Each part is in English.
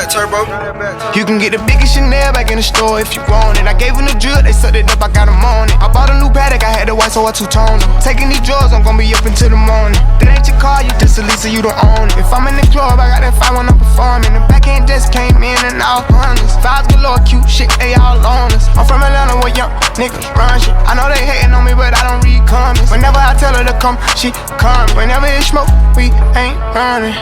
back, turbo. You can get the biggest Chanel back in the store if you want it. I gave them the drill, they sucked it up, I got them on it. I bought a new Patek, I had the white, so I two-toned them. Taking these drugs, I'm gonna be up until the morning. That ain't your car, you just a Lisa, you don't own it. If I'm in the club, I got that fire when I'm performing. The backhand just came in and all hundreds. Fives galore, cute shit, they all on us. I'm from Atlanta where young niggas run shit. I know they hating on me, but I don't read comments. Whenever I tell her to come, she come. Whenever it's smoke, we ain't running.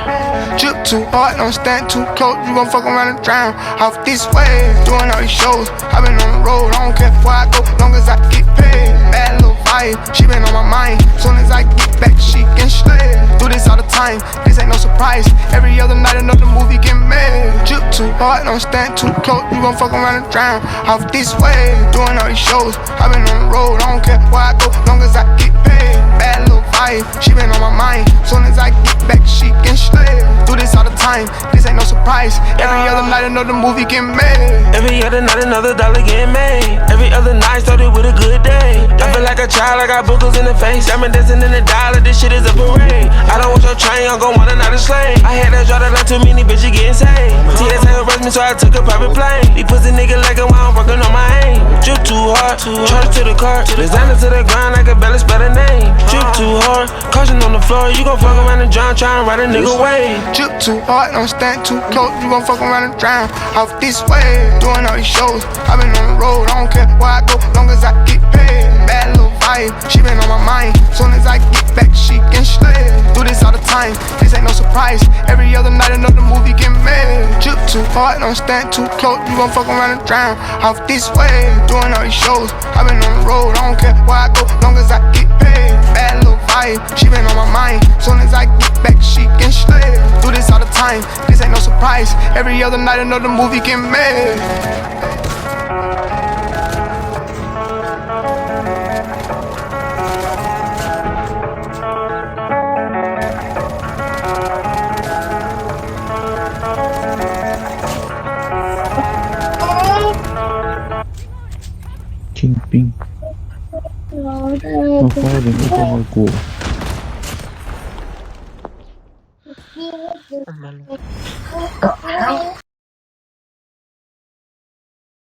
Drip too hard, don't stand too close. You gon' fuck around and drown. Off this way, doing all these shows. I been on the road, I don't care where I go, long as I get paid. Bad little vibe, she been on my mind. Soon as I get back, she can slay. Do this all the time, this ain't no surprise. Every other night another movie get made. Drip too hard, don't stand too close. You gon' fuck around and drown. Off this way, doing all these shows. I been on the road, I don't care where I go, long as I get paid. Bad little vibe, she been on my mind. Soon as I get back, she can slay. Do this all the time, this ain't no surprise. Every other night another movie get made. Every other night another dollar get made. Every other night started with a good day. I feel like a child, I got boogers in the face. I'm dancing in the dollar, this shit is a parade. I don't want your train, I'm gon' want another slave. I had to draw that line, too many bitches getting saved. TSA arrest me, so I took a private plane. These pussy niggas like it while I'm working on my aim. Drip too hard, charge to the car. Designer to the ground, I can barely spell the name. Drip too hard, caution on the floor. You gon' fuck around and drown, tryna ride a nigga way. Drip too hard, don't stand too close. You gon' fuck around and drown. Off this way, doing all these shows. I been on the road, I don't care where I go, long as I get paid. Bad little vibe, she been on my mind. Soon as I get back, she can slay. Do this all the time, this ain't no surprise. Every other night another movie get made. Drip too hard, don't stand too close. You gon' fuck around and drown. Off this way, doing all these shows. I been on the road, I don't care where I go, long as I get paid. Bad little vibe, she been on my mind. Soon as I get back, she can slay. Do this all the time, this ain't no surprise. Every other night another movie get made. 킹빙 오빠는 오빠하고